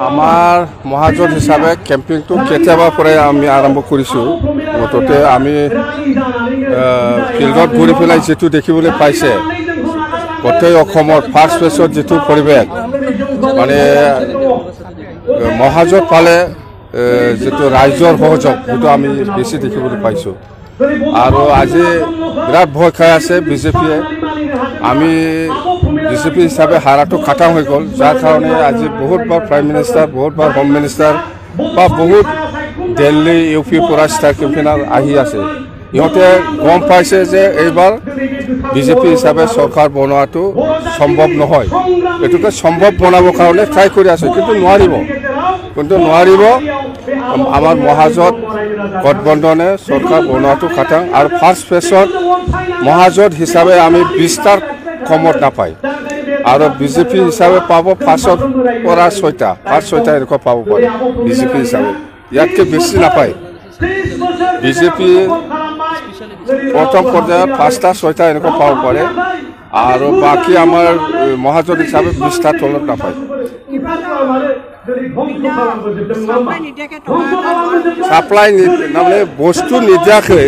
আমাৰ মহাজন হিচাপে কেম্পিংটো কেতিয়াবাৰ পৰাই আমি আৰম্ভ কৰিছোঁ। মুঠতে আমি ফিল্ডত ঘূৰি পেলাই যিটো দেখিবলৈ পাইছে গোটেই অসমৰ ফাৰ্ষ্ট ফেজত যিটো পৰিৱেশ মানে মহাজত পালে যিটো ৰাইজৰ সহযোগ সেইটো আমি বেছি দেখিবলৈ পাইছোঁ। আৰু আজি বিৰাট ভয় খাই আছে বিজেপিয়ে। আমি বিজেপি হিচাপে হাৰাটো খাটাং হৈ গ'ল, যাৰ কাৰণে আজি বহুতবাৰ প্ৰাইম মিনিষ্টাৰ, বহুতবাৰ হোম মিনিষ্টাৰ বা বহুত দিল্লী ইউ পিৰ পৰা ষ্টাৰ কেম্পেইনাৰ আহি আছে। ইহঁতে গম পাইছে যে এইবাৰ বিজেপি হিচাপে চৰকাৰ বনোৱাটো সম্ভৱ নহয়। এইটোকে সম্ভৱ বনাবৰ কাৰণে ট্ৰাই কৰি আছে, কিন্তু নোৱাৰিব। আমাৰ মহাজোঁট গঠবন্ধনে চৰকাৰ বনোৱাটো খাটাং। আৰু ফাৰ্ষ্ট ফেজত মহাজোঁট হিচাপে আমি 20টাৰ কমত নাপায়, আৰু বিজেপি হিচাপে পাব 5ৰ পৰা 6টা, 5-6টা এনেকুৱা পাব পাৰে বিজেপি হিচাপে, ইয়াতকৈ বেছি নাপায়। বিজেপি প্ৰথম পৰ্যায়ত 5টা-6টা এনেকুৱা পাব পাৰে, আৰু বাকী আমাৰ মহাজোঁট হিচাপে 20টাৰ তলত নাপায়। চাপ্লাই মানে বস্তু নিদিয়াকৈ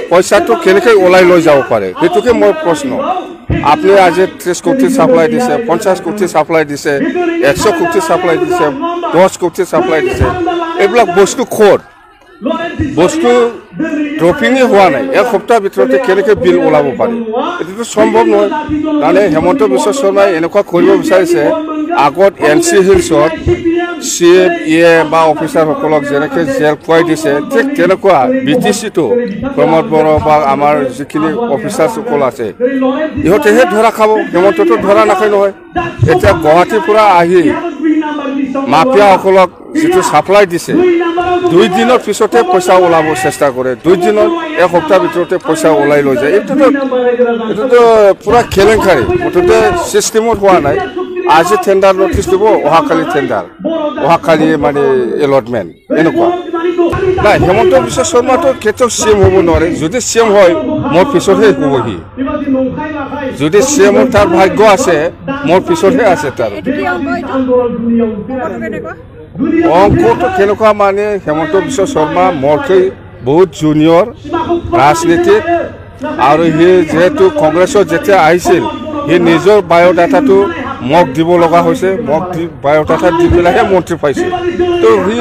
পইচাটো কেনেকৈ ওলাই লৈ যাব পাৰে, সেইটোকে মোৰ প্ৰশ্ন। আপুনি আজি 30 কোটি চাপ্লাই দিছে, 50 কোটি চাপ্লাই দিছে, 100 কোটি চাপ্লাই দিছে, 10 কোটি চাপ্লাই দিছে। এইবিলাক বস্তু খোৰ বস্তু ড্ৰপিঙে হোৱা নাই। এক সপ্তাহৰ ভিতৰতে কেনেকৈ বিল ওলাব পাৰে, এইটোতো সম্ভৱ নহয়। মানে হেমন্ত বিশ্ব শৰ্মাই এনেকুৱা কৰিব বিচাৰিছে, আগত NC হিলছত CM বা অফিচাৰসকলক যেনেকৈ জেল খুৱাই দিছে, ঠিক তেনেকুৱা BTCটো প্ৰমোদ বড়ো বা আমাৰ যিখিনি অফিচাৰসকল আছে ইহঁতেহে ধৰা খাব, হেমন্তটো ধৰা নাখায় নহয়। এতিয়া গুৱাহাটীৰ পৰা আহি মাফিয়াসকলক যিটো চাপ্লাই দিছে, 2 দিনৰ পিছতে পইচা ওলাব চেষ্টা কৰে, 2 দিনত এক সপ্তাহৰ ভিতৰতে পইচা ওলাই লৈ যায়। এইটোতো পুৰা কেলেংকাৰী, মুঠতে চিষ্টেমত হোৱা নাই। আজি টেণ্ডাৰ নটিচ দিব, অহাকালি টেণ্ডাৰ, অহাকালি মানে এলটমেণ্ট, এনেকুৱা নাই। হেমন্ত বিশ্ব শৰ্মাটো কেতিয়াও CM হ'ব নোৱাৰে। যদি CM হয় মোৰ পিছতহে হ'বহি, যদি CM তাৰ ভাগ্য আছে মোৰ পিছতহে আছে। তাৰ অংকটো কেনেকুৱা মানে হেমন্ত বিশ্ব শৰ্মা মোৰকৈ বহুত জুনিয়ৰ ৰাজনীতিত, আৰু সি যিহেতু কংগ্ৰেছত যেতিয়া আহিছিল সি নিজৰ বায়'ডাটাটো মোক দিব লগা হৈছে, মোক বায়'ডাটা দি পেলাইহে মন্ত্ৰী পাইছে। তো সি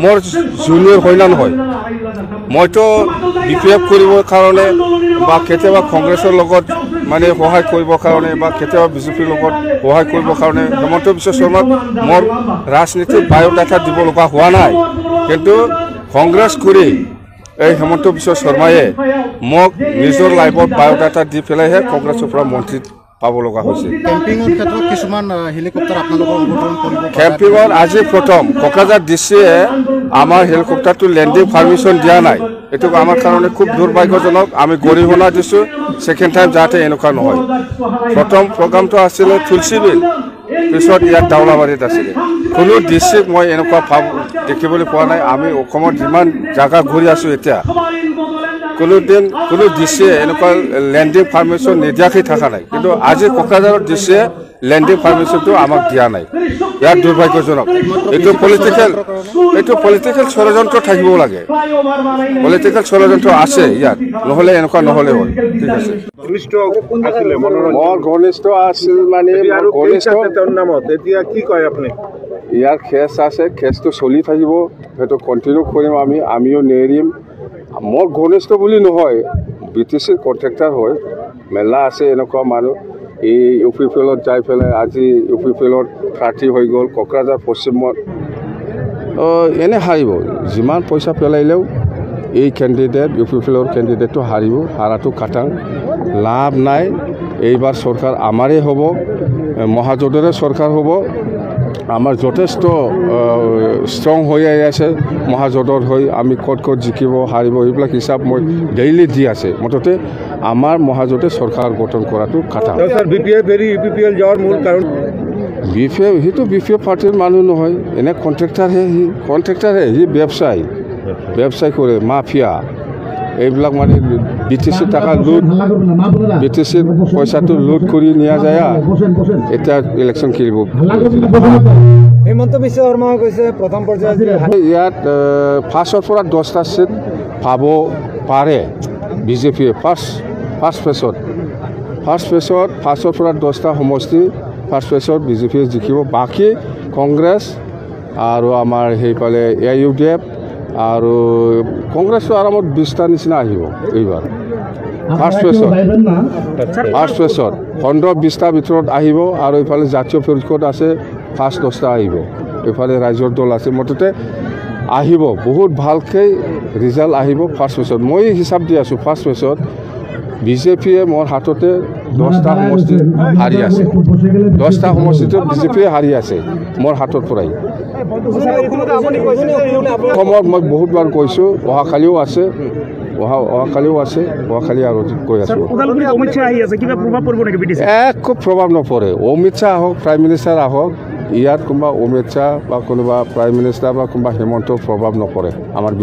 মোৰ জুনিয়ৰ হয় না নহয়। মইতো BPF কৰিবৰ কাৰণে বা কেতিয়াবা কংগ্ৰেছৰ লগত মানে সহায় কৰিবৰ কাৰণে বা কেতিয়াবা বিজেপিৰ লগত সহায় কৰিবৰ কাৰণে হেমন্ত বিশ্ব শৰ্মাক মোৰ ৰাজনীতিত বায়'ডাটা দিব লগা হোৱা নাই। কিন্তু কংগ্ৰেছ কৰি এই হেমন্ত বিশ্ব শৰ্মায়ে মোক নিজৰ লাইফত বায়'ডাটা দি পেলাইহে কংগ্ৰেছৰ পৰা মন্ত্ৰী পাব লগা হৈছে। কেম্পিঙৰ ক্ষেত্ৰত কিছুমান হেলিকপ্টাৰ আপোনালোকৰ অনুমোদন কৰিব। কেম্পিঙত আজি প্ৰথম কোকৰাঝাৰ DCয়ে আমাৰ হেলিকপ্টাৰটো লেণ্ডিং পাৰ্মিশ্যন দিয়া নাই। এইটো আমাৰ কাৰণে খুব দুৰ্ভাগ্যজনক। আমি গৰিহণা দিছোঁ ছেকেণ্ড টাইম যাতে এনেকুৱা নহয়। প্ৰথম প্ৰগ্ৰামটো আছিলে তুলসীবিল, পিছত ইয়াত দাউলাবাৰীত আছিলে। কোনো ডিষ্ট্ৰিক্ট মই এনেকুৱা দেখিবলৈ পোৱা নাই। আমি অসমত যিমান জাগা ঘূৰি আছোঁ এতিয়া কোনো DCয়ে এনেকুৱা লেণ্ডিং পাৰ্মিশ্যন নিদিয়াকৈ থকা নাই। কিন্তু আজি কোকৰাঝাৰৰ DCয়ে লেণ্ডিং পাৰ্মিশ্যনটো আমাক দিয়া নাই। ইয়াত দুৰ্ভাগ্যজনক। এইটো পলিটিকেল ষড়যন্ত্ৰ থাকিব লাগে। পলিটিকেল ষড়যন্ত্ৰ আছে ইয়াত, নহ'লে এনেকুৱা নহ'লে হ'ল। ঠিক আছে, মোৰ ঘনিষ্ঠ আছিল মানে এতিয়া কি কয় আপুনি? ইয়াৰ কেছ আছে, কেছটো চলি থাকিব, সেইটো কণ্টিনিউ কৰিম। আমিও নেৰিম। মোৰ ঘনিষ্ঠ বুলি নহয়, BTCৰ কণ্ট্ৰেক্টাৰ হয়, মেলা আছে এনেকুৱা মানুহ। এই UPPLত যাই পেলাই আজি UPPLত প্ৰাৰ্থী হৈ গ'ল, কোকৰাঝাৰ পশ্চিমত এনে হাৰিব। যিমান পইচা পেলাইলেও এই কেণ্ডিডেট UPPLৰ কেণ্ডিডেটটো হাৰিব, হাৰাটো খাটাং, লাভ নাই। এইবাৰ চৰকাৰ আমাৰেই হ'ব, মহাজোঁটৰে চৰকাৰ হ'ব। আমাৰ যথেষ্ট ষ্ট্ৰং হৈ আহি আছে মহাজোঁটৰ হৈ। আমি ক'ত জিকিব হাৰিব এইবিলাক হিচাপ মই ডেইলি দি আছে। মুঠতে আমাৰ মহাজোঁটে চৰকাৰ গঠন কৰাটো খাটাং। BPF এৰি UPPL যোৱাৰ মূল কাৰণ সিটো BPF পাৰ্টিৰ মানুহ নহয়, এনে কণ্ট্ৰেক্টাৰহে। সি ব্যৱসায় কৰে, মাফিয়া। এইবিলাক মানে BTC টাকা লুট BTC পইচাটো লুট কৰি নিয়া যায় এতিয়া ইলেকশ্যন খেলিব হিমন্ত বিশ্ব শৰ্মাই কৈছে প্ৰথম পৰ্যায়ত ইয়াত ফাৰ্ষ্টৰ পৰা 10টা চিট পাব পাৰে বিজেপিয়ে ফাৰ্ষ্ট ফেজত ফাৰ্ষ্টৰ পৰা 10টা সমষ্টি ফাৰ্ষ্ট ফেজত বিজেপিয়ে জিকিব বাকী কংগ্ৰেছ আৰু আমাৰ সেইফালে AUDF আৰু কংগ্ৰেছটো আৰামত 20টা নিচিনা আহিব এইবাৰ ফাৰ্ষ্ট ফেজত 15-20টা ভিতৰত আহিব আৰু এইফালে জাতীয় পৰিষদ আছে ফাৰ্ষ্ট 10টা আহিব এইফালে ৰাজ্যৰ দল আছে মুঠতে আহিব বহুত ভালকৈ ৰিজাল্ট আহিব ফাৰ্ষ্ট ফেজত মই হিচাপ দি আছোঁ ফাৰ্ষ্ট ফেজত বিজেপিয়ে মোৰ হাততে 10টা সমষ্টি হাৰি আছে 10টা সমষ্টিটোত বিজেপিয়ে হাৰি আছে মোৰ হাতৰ পৰাই অসমত মই বহুতবাৰ কৈছোঁ অহাকালিও আছে অহাকালি আৰু কৈ আছোঁ একো প্ৰভাৱ নপৰে অমিত শ্বাহ আহক প্ৰাইম মিনিষ্টাৰ আহক ইয়াত কোনোবা অমিত শ্বাহ বা কোনোবা প্ৰাইম মিনিষ্টাৰ বা কোনোবা হিমন্তৰ প্ৰভাৱ নপৰে আমাৰ